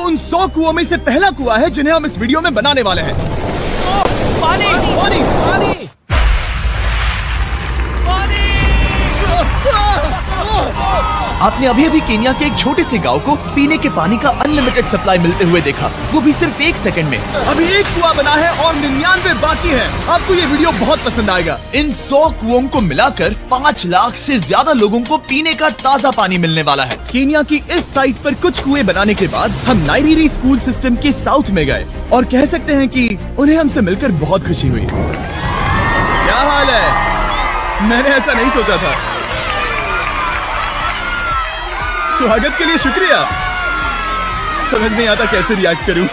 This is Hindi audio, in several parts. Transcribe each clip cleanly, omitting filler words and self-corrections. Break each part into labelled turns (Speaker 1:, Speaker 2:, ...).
Speaker 1: उन 100 कुओं में से पहला कुआं है जिन्हें हम इस वीडियो में बनाने वाले हैं।
Speaker 2: पानी पानी पानी
Speaker 1: आपने अभी अभी केन्या के एक छोटे से गांव को पीने के पानी का अनलिमिटेड सप्लाई मिलते हुए देखा, वो भी सिर्फ 1 सेकंड में। अभी एक कुआं बना है और 99 बाकी है। आपको ये वीडियो बहुत पसंद आएगा। इन 100 कुओं को मिलाकर 5 लाख से ज्यादा लोगों को पीने का ताज़ा पानी मिलने वाला है। केन्या की इस साइट पर कुछ कुएं बनाने के बाद हम नाइरीरी स्कूल सिस्टम के साउथ में गए और कह सकते हैं कि उन्हें हमसे मिलकर बहुत खुशी हुई। क्या हाल है? मैंने ऐसा नहीं सोचा था। स्वागत के लिए शुक्रिया। समझ नहीं आता कैसे रिएक्ट करूं।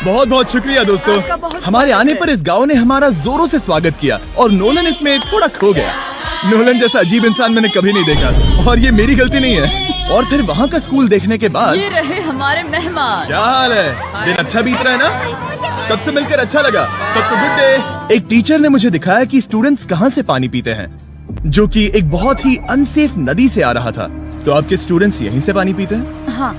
Speaker 1: बहुत बहुत शुक्रिया दोस्तों। हमारे आने पर इस गांव ने हमारा जोरों से स्वागत किया और नोलन इसमें थोड़ा खो गया। नोलन जैसा अजीब इंसान मैंने कभी नहीं देखा और ये मेरी गलती नहीं है। और फिर वहाँ का स्कूल देखने के बाद
Speaker 3: ये रहे हमारे मेहमान।
Speaker 1: क्या हाल है? दिन अच्छा बीत रहा है ना? सबसे मिलकर अच्छा लगा। सबको गुड डे। एक टीचर ने मुझे दिखाया कि स्टूडेंट्स कहाँ से पानी पीते हैं, जो कि एक बहुत ही अनसेफ नदी से आ रहा था। तो आपके स्टूडेंट्स यहीं से पानी पीते हैं?
Speaker 3: हाँ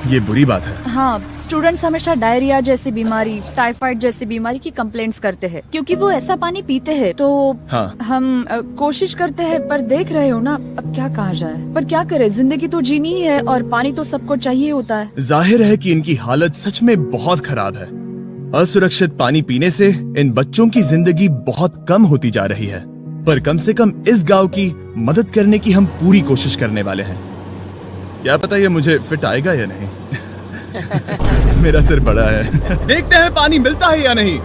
Speaker 1: ये बुरी बात है।
Speaker 3: हाँ, स्टूडेंट्स हमेशा डायरिया जैसी बीमारी, टाइफाइड जैसी बीमारी की कंप्लेंट्स करते हैं क्योंकि वो ऐसा पानी पीते हैं। तो
Speaker 1: हाँ।
Speaker 3: हम कोशिश करते हैं, पर देख रहे हो ना, अब क्या कहा जाए। पर क्या करे, जिंदगी तो जीनी ही है और पानी तो सबको चाहिए होता है।
Speaker 1: जाहिर है कि इनकी हालत सच में बहुत खराब है। असुरक्षित पानी पीने से इन बच्चों की जिंदगी बहुत कम होती जा रही है, पर कम से कम इस गांव की मदद करने की हम पूरी कोशिश करने वाले हैं। क्या पता ये मुझे फिट आएगा या नहीं। मेरा सिर बड़ा है। देखते हैं पानी मिलता है या नहीं।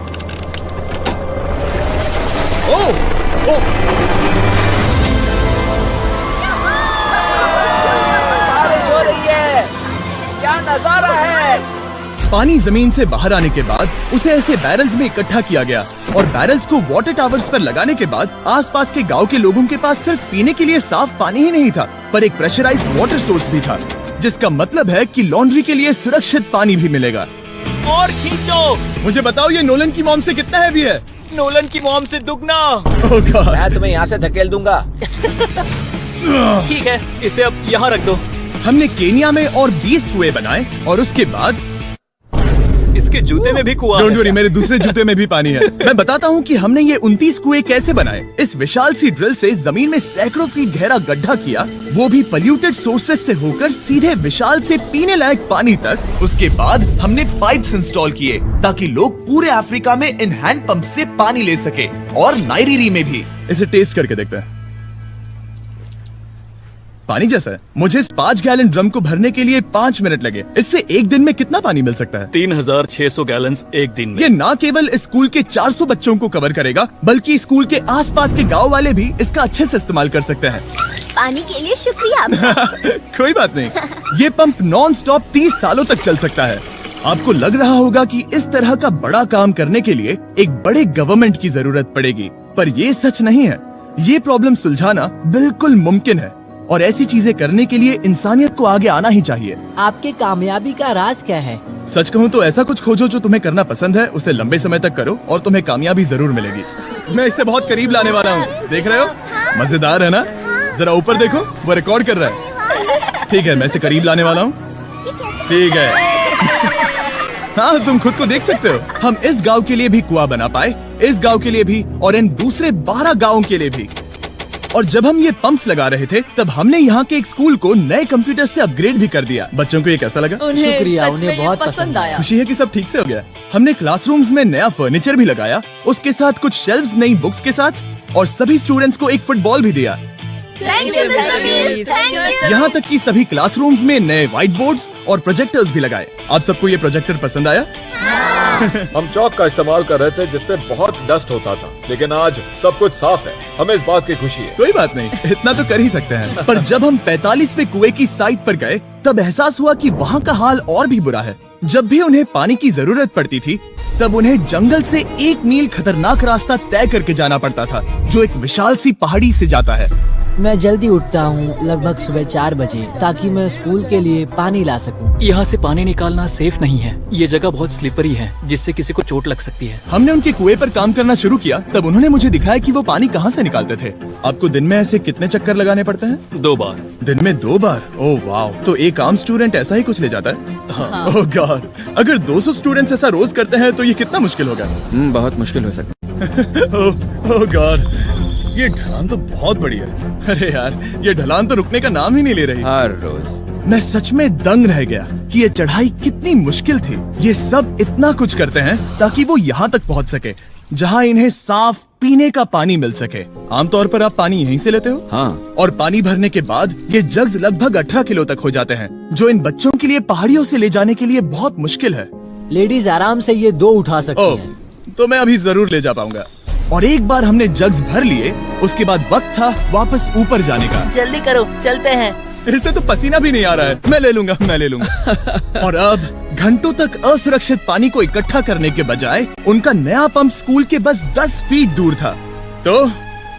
Speaker 1: ओह,
Speaker 2: बारिश हो रही है, क्या नजारा है।
Speaker 1: पानी जमीन से बाहर आने के बाद उसे ऐसे बैरल्स में इकट्ठा किया गया और बैरल्स को वाटर टावर्स पर लगाने के बाद आसपास के गांव के लोगों के पास सिर्फ पीने के लिए साफ पानी ही नहीं था, पर एक प्रेशराइज्ड वाटर सोर्स भी था, जिसका मतलब है कि लॉन्ड्री के लिए सुरक्षित पानी भी मिलेगा।
Speaker 2: और खींचो।
Speaker 1: मुझे बताओ ये नोलन की मॉम से कितना हैवी है?
Speaker 2: नोलन की मॉम से दुगना।
Speaker 1: Oh God।
Speaker 4: मैं तुम्हें यहाँ से धकेल दूंगा।
Speaker 2: ठीक है, इसे अब यहाँ रख दो।
Speaker 1: हमने केन्या में और 20 कुएं बनाए और उसके बाद
Speaker 2: इसके जूते में भी कुआं
Speaker 1: डोंट
Speaker 2: है।
Speaker 1: वरी, मेरे दूसरे जूते में भी पानी है। मैं बताता हूँ कि हमने ये 29 कुएं कैसे बनाए। इस विशाल सी ड्रिल से जमीन में सैकड़ों फीट गहरा गड्ढा किया, वो भी पॉल्यूटेड सोर्सेज से होकर सीधे विशाल से पीने लायक पानी तक। उसके बाद हमने पाइप्स इंस्टॉल किए ताकि लोग पूरे अफ्रीका में इन हैंड पंप से पानी ले सके और नाइरीरी में भी। इसे टेस्ट करके देखते हैं। पानी जैसा है। मुझे इस 5 गैलन ड्रम को भरने के लिए 5 मिनट लगे। इससे एक दिन में कितना पानी मिल सकता है?
Speaker 2: 3600 गैलन एक दिन में।
Speaker 1: ये न केवल स्कूल के 400 बच्चों को कवर करेगा, बल्कि स्कूल के आसपास के गांव वाले भी इसका अच्छे से इस्तेमाल कर सकते हैं।
Speaker 5: पानी के लिए शुक्रिया आपका।
Speaker 1: कोई बात नहीं। ये पंप नॉन स्टॉप 30 सालों तक चल सकता है। आपको लग रहा होगा कि इस तरह का बड़ा काम करने के लिए एक बड़े गवर्नमेंट की जरूरत पड़ेगी, पर ये सच नहीं है। ये प्रॉब्लम सुलझाना बिल्कुल मुमकिन है और ऐसी चीजें करने के लिए इंसानियत को आगे आना ही चाहिए।
Speaker 4: आपके कामयाबी का राज क्या है?
Speaker 1: सच कहूँ तो ऐसा कुछ खोजो जो तुम्हें करना पसंद है, उसे लंबे समय तक करो और तुम्हें कामयाबी जरूर मिलेगी। मैं इसे बहुत करीब लाने वाला हूँ, देख रहे हो? मजेदार है ना? जरा ऊपर देखो, वो रिकॉर्ड कर रहा है। ठीक है, मैं इसे करीब लाने वाला हूँ। ठीक है। हाँ, तुम खुद को देख सकते हो। हम इस गांव के लिए भी कुआं बना पाए, इस गांव के लिए भी और इन दूसरे 12 गांवों के लिए भी। और जब हम ये पंप्स लगा रहे थे, तब हमने यहाँ के एक स्कूल को नए कंप्यूटर से अपग्रेड भी कर दिया। बच्चों को ये कैसा लगा?
Speaker 4: शुक्रिया,
Speaker 3: सच में
Speaker 4: उन्हें
Speaker 3: ये
Speaker 4: बहुत
Speaker 3: पसंद आया।
Speaker 1: खुशी है कि सब ठीक से हो गया। हमने क्लासरूम्स में नया फर्नीचर भी लगाया, उसके साथ कुछ शेल्व्स नई बुक्स के साथ, और सभी स्टूडेंट्स को एक फुटबॉल भी दिया।
Speaker 5: Thank you mister beast, thank you.
Speaker 1: यहाँ तक कि सभी क्लासरूम्स में नए व्हाइट बोर्ड्स और प्रोजेक्टर्स भी लगाए। आप सबको ये प्रोजेक्टर पसंद आया?
Speaker 6: हम चौक का इस्तेमाल कर रहे थे जिससे बहुत डस्ट होता था, लेकिन आज सब कुछ साफ है। हमें इस बात की खुशी है।
Speaker 1: कोई बात नहीं, इतना तो कर ही सकते हैं। पर जब हम 45वें कुएं की साइट पर गए, तब एहसास हुआ कि वहाँ का हाल और भी बुरा है। जब भी उन्हें पानी की जरूरत पड़ती थी, तब उन्हें जंगल से 1 मील खतरनाक रास्ता तय करके जाना पड़ता था, जो एक विशाल सी पहाड़ी से जाता है।
Speaker 4: मैं जल्दी उठता हूँ, लगभग सुबह 4 बजे, ताकि मैं स्कूल के लिए पानी ला सकूँ।
Speaker 2: यहाँ से पानी निकालना सेफ नहीं है। ये जगह बहुत स्लिपरी है, जिससे किसी को चोट लग सकती है।
Speaker 1: हमने उनके कुएं पर काम करना शुरू किया, तब उन्होंने मुझे दिखाया कि वो पानी कहाँ से निकालते थे। आपको दिन में ऐसे कितने चक्कर लगाने पड़ते हैं?
Speaker 2: 2 बार।
Speaker 1: दिन में 2 बार? ओह वाह, तो एक आम स्टूडेंट ऐसा ही कुछ ले जाता है? ओह गॉड, अगर 200 स्टूडेंट्स ऐसा रोज करते हैं तो ये कितना मुश्किल होगा?
Speaker 7: बहुत मुश्किल हो सकता
Speaker 1: ओह गॉड, ये ढलान तो बहुत बड़ी है। अरे यार, ये ढलान तो रुकने का नाम ही नहीं ले रही।
Speaker 7: हर रोज।
Speaker 1: मैं सच में दंग रह गया कि ये चढ़ाई कितनी मुश्किल थी। ये सब इतना कुछ करते हैं ताकि वो यहाँ तक पहुँच सके, जहाँ इन्हें साफ पीने का पानी मिल सके। आमतौर पर आप पानी यहीं से लेते हो?
Speaker 7: हाँ।
Speaker 1: और पानी भरने के बाद ये जग्स लगभग 18 किलो तक हो जाते हैं, जो इन बच्चों के लिए पहाड़ियों से ले जाने के लिए बहुत मुश्किल है।
Speaker 4: लेडीज आराम से ये 2 उठा सकती
Speaker 1: ओह,
Speaker 4: हैं।
Speaker 1: तो मैं अभी जरूर ले जा पाऊंगा। और एक बार हमने जग्स भर लिए, उसके बाद वक्त था वापस ऊपर जाने का।
Speaker 4: जल्दी करो, चलते हैं।
Speaker 1: इससे तो पसीना भी नहीं आ रहा है। मैं ले लूंगा। और अब घंटों तक असुरक्षित पानी को इकट्ठा करने के बजाय उनका नया पंप स्कूल के बस 10 फीट दूर था, तो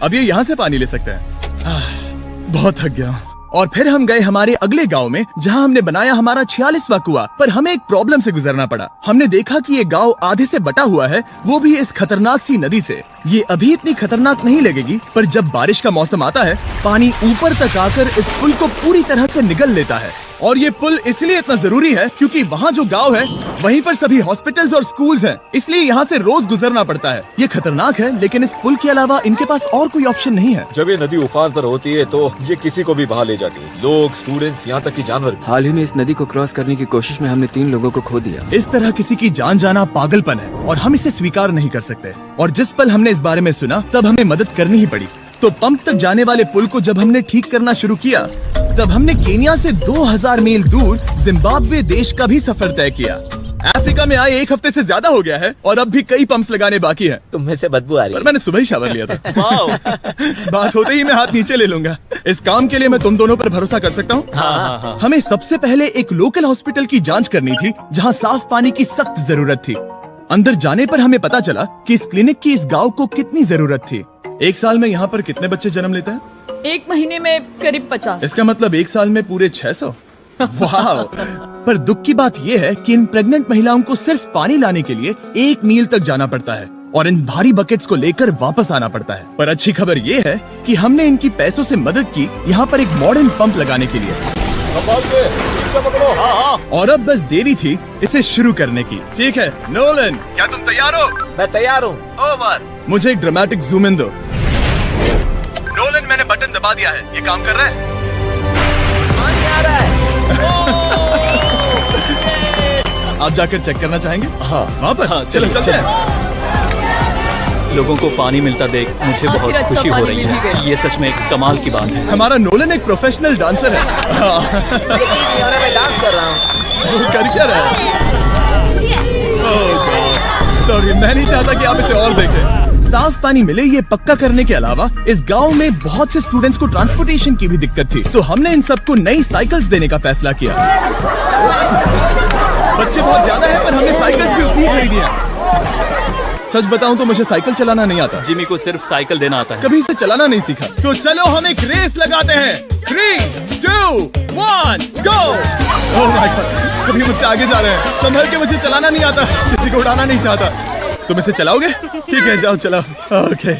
Speaker 1: अब ये यहाँ से पानी ले सकते हैं। बहुत थक गया हूँ। और फिर हम गए हमारे अगले गांव में, जहां हमने बनाया हमारा 46वां कुआं। पर हमें एक प्रॉब्लम से गुजरना पड़ा। हमने देखा कि ये गांव आधे से बटा हुआ है, वो भी इस खतरनाक सी नदी से। ये अभी इतनी खतरनाक नहीं लगेगी, पर जब बारिश का मौसम आता है, पानी ऊपर तक आकर इस पुल को पूरी तरह से निगल लेता है। और ये पुल इसलिए इतना जरूरी है क्योंकि वहाँ जो गांव है, वहीं पर सभी हॉस्पिटल्स और स्कूल्स हैं, इसलिए यहाँ से रोज गुजरना पड़ता है। ये खतरनाक है, लेकिन इस पुल के अलावा इनके पास और कोई ऑप्शन नहीं है।
Speaker 6: जब ये नदी उफान पर होती है तो ये किसी को भी बहा ले जाती है, लोग, स्टूडेंट्स, यहाँ तक कि जानवर भी।
Speaker 7: हाल ही में इस नदी को क्रॉस करने की कोशिश में हमने 3 लोगों को खो दिया।
Speaker 1: इस तरह किसी की जान जाना पागलपन है और हम इसे स्वीकार नहीं कर सकते। और जिस पल हमने इस बारे में सुना, तब हमें मदद करनी ही पड़ी। तो पंप तक जाने वाले पुल को जब हमने ठीक करना शुरू किया, तब हमने केनिया से 2000 मील दूर जिम्बाब्वे देश का भी सफर तय किया। अफ्रीका में आए 1 हफ्ते से ज्यादा हो गया है और अब भी कई पंप्स लगाने बाकी हैं।
Speaker 4: तुम में से बदबू आ रही
Speaker 1: पर
Speaker 4: है।
Speaker 1: मैंने सुबह ही शावर लिया था। बात होते ही मैं हाथ नीचे ले लूंगा। इस काम के लिए मैं तुम दोनों पर भरोसा कर सकता हूँ?
Speaker 2: हाँ।
Speaker 1: हमें सबसे पहले एक लोकल हॉस्पिटल की जांच करनी थी, जहाँ साफ पानी की सख्त जरूरत थी। अंदर जाने पर हमें पता चला कि इस क्लिनिक की इस गांव को कितनी जरूरत थी। 1 साल में यहाँ पर कितने बच्चे जन्म लेते हैं?
Speaker 3: 1 महीने में करीब 50।
Speaker 1: इसका मतलब 1 साल में पूरे 600। वाह! पर दुख की बात यह है कि इन प्रेग्नेंट महिलाओं को सिर्फ पानी लाने के लिए 1 मील तक जाना पड़ता है और इन भारी बकेट्स को लेकर वापस आना पड़ता है। पर अच्छी खबर ये है कि हमने इनकी पैसों से मदद की यहाँ पर एक मॉडर्न पंप लगाने के लिए।
Speaker 6: संभाल के, ठीक से पकड़ो।
Speaker 1: और अब बस देरी थी इसे शुरू करने की। ठीक है नोलन, क्या तुम तैयार हो?
Speaker 4: मैं तैयार हूँ।
Speaker 1: ओवर। मुझे एक ड्रामेटिक जूम इन दो। नोलन, मैंने बटन दबा दिया है, ये काम कर रहा है?
Speaker 4: पानी आ रहा है।
Speaker 1: आप जाकर चेक करना चाहेंगे?
Speaker 6: हाँ।
Speaker 1: वहाँ पर?
Speaker 2: हाँ,
Speaker 1: चलो
Speaker 2: चलिए,
Speaker 1: चलते हैं।
Speaker 2: लोगों को पानी मिलता देख मुझे
Speaker 3: आखिर
Speaker 2: बहुत
Speaker 3: अच्छा
Speaker 2: खुशी हो
Speaker 3: पानी
Speaker 2: रही
Speaker 3: मिल ही
Speaker 2: है।
Speaker 3: गया।
Speaker 2: ये सच में एक कमाल की बात है।
Speaker 1: हमारा नोलन एक प्रोफेशनल डांसर है।
Speaker 4: यकीन नहीं हो रहा, मैं डांस कर रहा हूँ।
Speaker 1: वो कर क्या रहा है? ओह गॉड, सॉरी, मैं नहीं चाहता कि आप इसे और देखें। साफ पानी मिले ये पक्का करने के अलावा इस गांव में बहुत से स्टूडेंट्स को ट्रांसपोर्टेशन की भी दिक्कत थी, तो हमने इन सबको नई साइकिल्स देने का फैसला किया। बच्चे बहुत ज्यादा हैं, पर हमने साइकिल्स भी उतनी ही खरीदी हैं। सच बताऊं तो मुझे साइकिल चलाना नहीं आता।
Speaker 2: जिमी को सिर्फ साइकिल देना आता है।
Speaker 1: कभी इसे चलाना नहीं सीखा। तो चलो हम एक रेस लगाते हैं। 3, 2, 1, गो! ओह माय गॉड, सभी मुझसे आगे जा रहे हैं। संभल के, मुझे चलाना नहीं आता, किसी को उड़ाना नहीं चाहता। तुम इसे चलाओगे? ठीक है, जाओ चलाओ। ओके।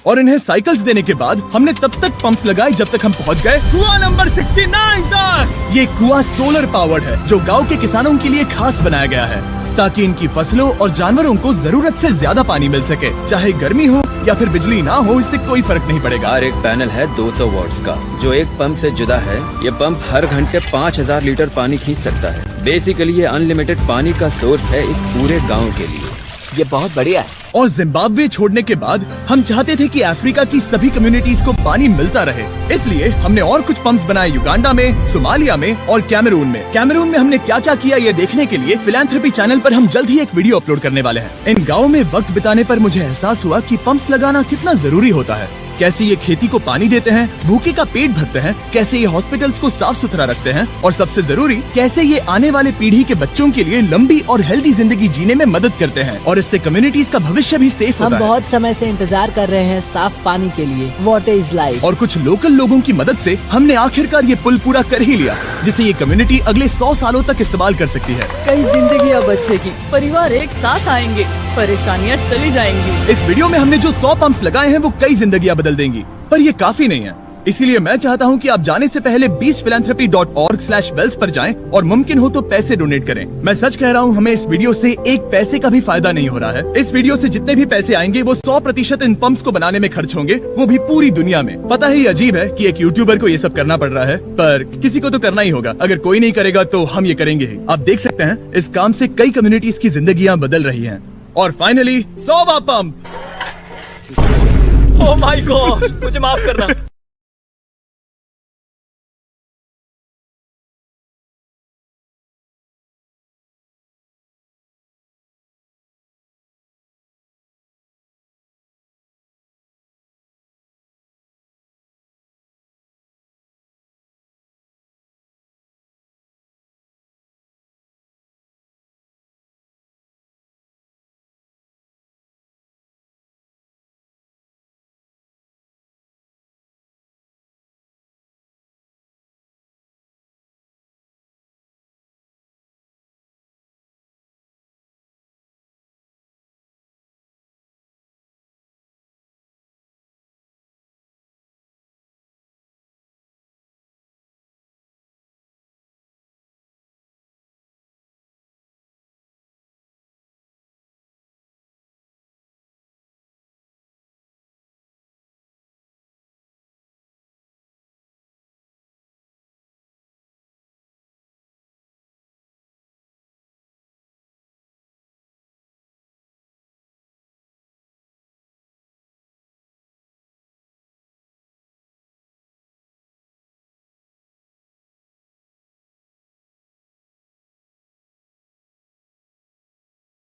Speaker 1: और इन्हें साइकिल्स देने के बाद हमने तब तक पंप्स लगाए जब तक हम पहुंच गए कुआं नंबर 69 तक। ये कुआं सोलर पावर्ड है, जो गांव के किसानों के लिए खास बनाया गया है, ताकि इनकी फसलों और जानवरों को जरूरत से ज्यादा पानी मिल सके। चाहे गर्मी हो या फिर बिजली ना हो, इससे कोई फर्क नहीं पड़ेगा।
Speaker 7: और एक पैनल है 200 वॉट्स का, जो एक पंप से जुदा है। ये पंप हर घंटे 5000 लीटर पानी खींच सकता है। बेसिकली ये अनलिमिटेड पानी का सोर्स है इस पूरे गाँव के लिए।
Speaker 4: ये बहुत बढ़िया है।
Speaker 1: और जिम्बाब्वे छोड़ने के बाद हम चाहते थे कि अफ्रीका की सभी कम्युनिटीज को पानी मिलता रहे, इसलिए हमने और कुछ पंप्स बनाए युगांडा में, सोमालिया में और कैमरून में। कैमरून में हमने क्या क्या किया ये देखने के लिए फिलैंथ्रोपी चैनल पर हम जल्द ही एक वीडियो अपलोड करने वाले हैं। इन गाँव में वक्त बिताने पर मुझे एहसास हुआ कि पंप्स लगाना कितना जरूरी होता है। कैसे ये खेती को पानी देते हैं, भूखे का पेट भरते हैं, कैसे ये हॉस्पिटल्स को साफ सुथरा रखते हैं और सबसे जरूरी कैसे ये आने वाले पीढ़ी के बच्चों के लिए लंबी और हेल्दी जिंदगी जीने में मदद करते हैं और इससे कम्युनिटीज का भविष्य भी सेफ
Speaker 4: हम
Speaker 1: होता है।
Speaker 4: बहुत समय से इंतजार कर रहे हैं साफ पानी के लिए। Water is life.
Speaker 1: और कुछ लोकल लोगों की मदद से हमने आखिरकार ये पुल पूरा कर ही लिया, जिसे ये कम्युनिटी अगले 100 सालों तक इस्तेमाल कर सकती है।
Speaker 3: कई जिंदगियां बचेगी, परिवार एक साथ आएंगे, परेशानियां चली जाएंगी।
Speaker 1: इस वीडियो में हमने जो 100 पंप्स लगाए हैं वो कई जिंदगियां बदल देंगी, पर ये काफी नहीं है। इसीलिए मैं चाहता हूं कि आप जाने से पहले beachphilanthropy.org/wells पर जाएं और मुमकिन हो तो पैसे डोनेट करें। मैं सच कह रहा हूं, हमें इस वीडियो से एक पैसे का भी फायदा नहीं हो रहा है। इस वीडियो से जितने भी पैसे आएंगे वो 100% इन पंप्स को बनाने में खर्च होंगे, वो भी पूरी दुनिया में। पता है ये अजीब है कि एक यूट्यूबर को ये सब करना पड़ रहा है, पर किसी को तो करना ही होगा। अगर कोई नहीं करेगा तो हम ये करेंगे ही। आप देख सकते हैं इस काम से कई कम्युनिटीज की जिंदगियां बदल रही हैं। और फाइनली 100वां पंप।
Speaker 2: ओह माय गॉड, मुझे माफ करना।